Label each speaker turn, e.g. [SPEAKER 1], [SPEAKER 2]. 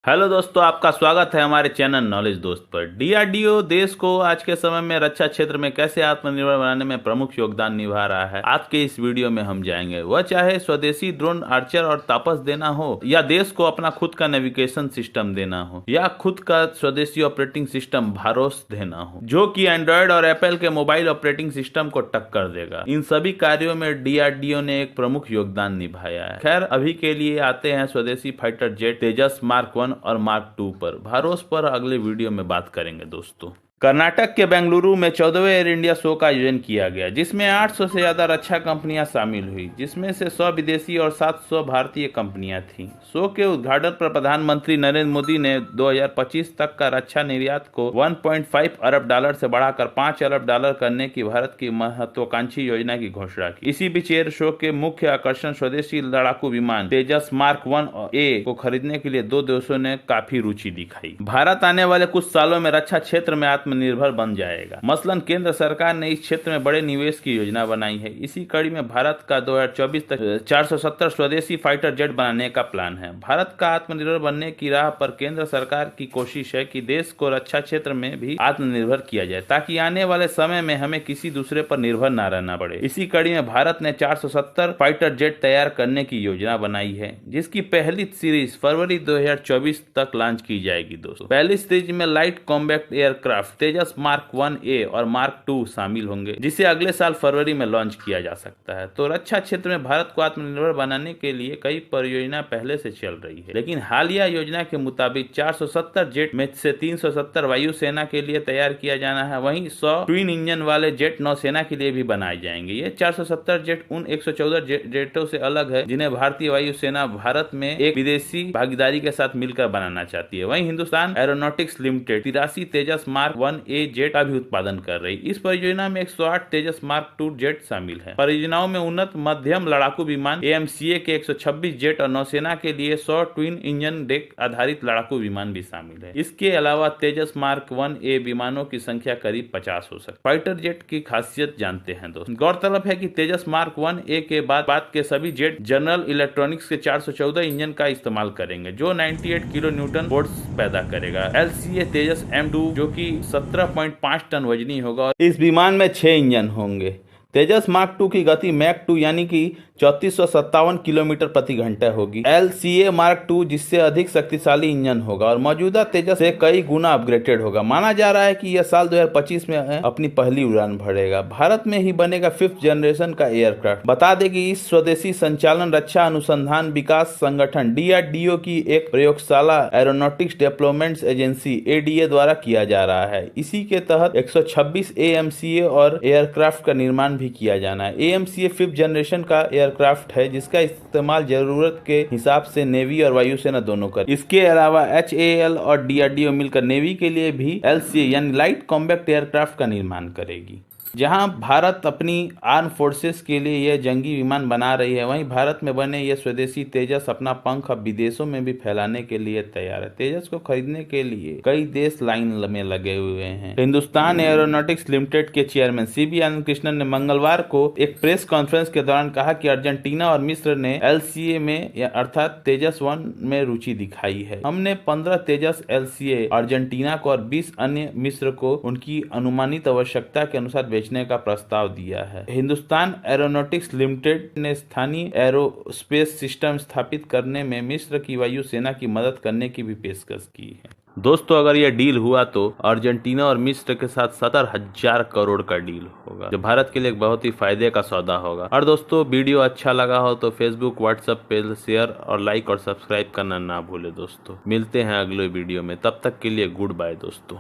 [SPEAKER 1] Hello दोस्तों, आपका स्वागत है हमारे चैनल नॉलेज दोस्त पर। डीआरडीओ देश को आज के समय में रक्षा क्षेत्र में कैसे आत्मनिर्भर बनाने में प्रमुख योगदान निभा रहा है, आज के इस वीडियो में हम जाएंगे। वह चाहे स्वदेशी ड्रोन, आर्चर और तापस देना हो, या देश को अपना खुद का नेविगेशन सिस्टम देना हो, या खुद का स्वदेशी ऑपरेटिंग सिस्टम भारोस देना हो, जो कि एंड्रॉयड और एप्पल के मोबाइल ऑपरेटिंग सिस्टम को टक्कर देगा, इन सभी कार्यों में डीआरडीओ ने एक प्रमुख योगदान निभाया है। खैर, अभी के लिए आते हैं स्वदेशी फाइटर जेट तेजस मार्क 1 और मार्क 2 पर। भरोस पर अगले वीडियो में बात करेंगे दोस्तों। कर्नाटक के बेंगलुरु में 14वें एयर इंडिया शो का आयोजन किया गया, जिसमें 800 से ज्यादा रक्षा कंपनियां शामिल हुई, जिसमें से 100 विदेशी और 700 भारतीय कंपनियां थीं। शो के उद्घाटन पर प्रधानमंत्री नरेंद्र मोदी ने 2025 तक का रक्षा निर्यात को 1.5 अरब डॉलर से बढ़ाकर 5 अरब डॉलर करने की भारत की महत्वाकांक्षी योजना की घोषणा की। इसी बीच एयर शो के मुख्य आकर्षण स्वदेशी लड़ाकू विमान तेजस मार्क 1A को खरीदने के लिए दो देशों ने काफी रुचि दिखाई। भारत आने वाले कुछ सालों में रक्षा क्षेत्र में आत्मनिर्भर बन जाएगा। मसलन केंद्र सरकार ने इस क्षेत्र में बड़े निवेश की योजना बनाई है। इसी कड़ी में भारत का 2024 तक 470 स्वदेशी फाइटर जेट बनाने का प्लान है। भारत का आत्मनिर्भर बनने की राह पर केंद्र सरकार की कोशिश है कि देश को रक्षा क्षेत्र में भी आत्मनिर्भर किया जाए, ताकि आने वाले समय में हमें किसी दूसरे पर निर्भर न रहना पड़े। इसी कड़ी में भारत ने 470 फाइटर जेट तैयार करने की योजना बनाई है, जिसकी पहली सीरीज फरवरी 2024 तक लॉन्च की जाएगी दोस्तों। पहली सीरीज में लाइट कॉम्बैक्ट एयरक्राफ्ट तेजस मार्क 1A और मार्क 2 शामिल होंगे, जिसे अगले साल फरवरी में लॉन्च किया जा सकता है। तो रक्षा क्षेत्र में भारत को आत्मनिर्भर बनाने के लिए कई परियोजना पहले से चल रही है, लेकिन हालिया योजना के मुताबिक 470 जेट में से 370 वायुसेना के लिए तैयार किया जाना है। वहीं 100 ट्विन इंजन वाले जेट नौसेना के लिए भी बनाए जाएंगे। ये 470 जेट उन 114 जेटों से अलग है जिन्हें भारतीय वायुसेना भारत में एक विदेशी भागीदारी के साथ मिलकर बनाना चाहती है। वहीं हिंदुस्तान एरोनॉटिक्स लिमिटेड 83 तेजस मार्क 1A जेट का भी उत्पादन कर रही। इस परियोजना में 108 तेजस मार्क 2 जेट शामिल है। परियोजनाओं में उन्नत मध्यम लड़ाकू विमान AMCA के 126 जेट और नौसेना के लिए 100 ट्विन इंजन डेक आधारित लड़ाकू विमान भी शामिल है। इसके अलावा तेजस मार्क 1A विमानों की संख्या करीब 50 हो सकती है। फाइटर जेट की खासियत जानते हैं दोस्तों। गौरतलब है कि तेजस मार्क 1A के बाद के सभी जेट जनरल इलेक्ट्रॉनिक्स के 414 इंजन का इस्तेमाल करेंगे, जो 98 किलो न्यूटन फोर्स पैदा करेगा। LCA तेजस M2 जो कि 17.5 टन वजनी होगा। इस विमान में 6 इंजन होंगे। तेजस मार्क 2 की गति मैक 2 यानी कि 3457 किलोमीटर प्रति घंटा होगी। LCA मार्क 2 जिससे अधिक शक्तिशाली इंजन होगा और मौजूदा तेजस से कई गुना अपग्रेडेड होगा। माना जा रहा है कि यह साल 2025 में अपनी पहली उड़ान भरेगा। भारत में ही बनेगा 5th जनरेशन का एयरक्राफ्ट। बता दें कि इस स्वदेशी संचालन रक्षा अनुसंधान विकास संगठन DRDO की एक प्रयोगशाला एरोनॉटिक्स डेवलपमेंट एजेंसी ADA द्वारा किया जा रहा है। इसी के तहत 126 AMCA और एयरक्राफ्ट का निर्माण भी किया जाना है। AMCA 5th जनरेशन का एयरक्राफ्ट है, जिसका इस्तेमाल जरूरत के हिसाब से नेवी और वायुसेना दोनों कर। इसके अलावा HAL और DRDO मिलकर नेवी के लिए भी LCA यानी लाइट कॉम्बैक्ट एयरक्राफ्ट का निर्माण करेगी। जहां भारत अपनी आर्म फोर्सेस के लिए यह जंगी विमान बना रही है, वहीं भारत में बने ये स्वदेशी तेजस अपना पंख अब विदेशों में भी फैलाने के लिए तैयार है। तेजस को खरीदने के लिए कई देश लाइन में लगे हुए हैं। हिंदुस्तान एरोनॉटिक्स लिमिटेड के चेयरमैन CB आनंद कृष्णन ने मंगलवार को एक प्रेस कॉन्फ्रेंस के दौरान कहा कि अर्जेंटीना और मिस्र ने LCA में अर्थात तेजस 1 में रुचि दिखाई है। हमने 15 तेजस LCA अर्जेंटीना को और 20 अन्य मिस्र को उनकी अनुमानित आवश्यकता के अनुसार बेचने का प्रस्ताव दिया है। हिंदुस्तान एरोनॉटिक्स लिमिटेड ने स्थानीय एरोस्पेस सिस्टम स्थापित करने में मिस्र की वायुसेना की मदद करने की भी पेशकश की है। दोस्तों, अगर यह डील हुआ तो अर्जेंटीना और मिस्र के साथ 70,000 करोड़ का डील होगा, जो भारत के लिए एक बहुत ही फायदे का सौदा होगा। और दोस्तों, वीडियो अच्छा लगा हो तो फेसबुक व्हाट्सएप पे शेयर और लाइक और सब्सक्राइब करना ना भूले दोस्तों। मिलते हैं अगले वीडियो में, तब तक के लिए गुड बाय दोस्तों।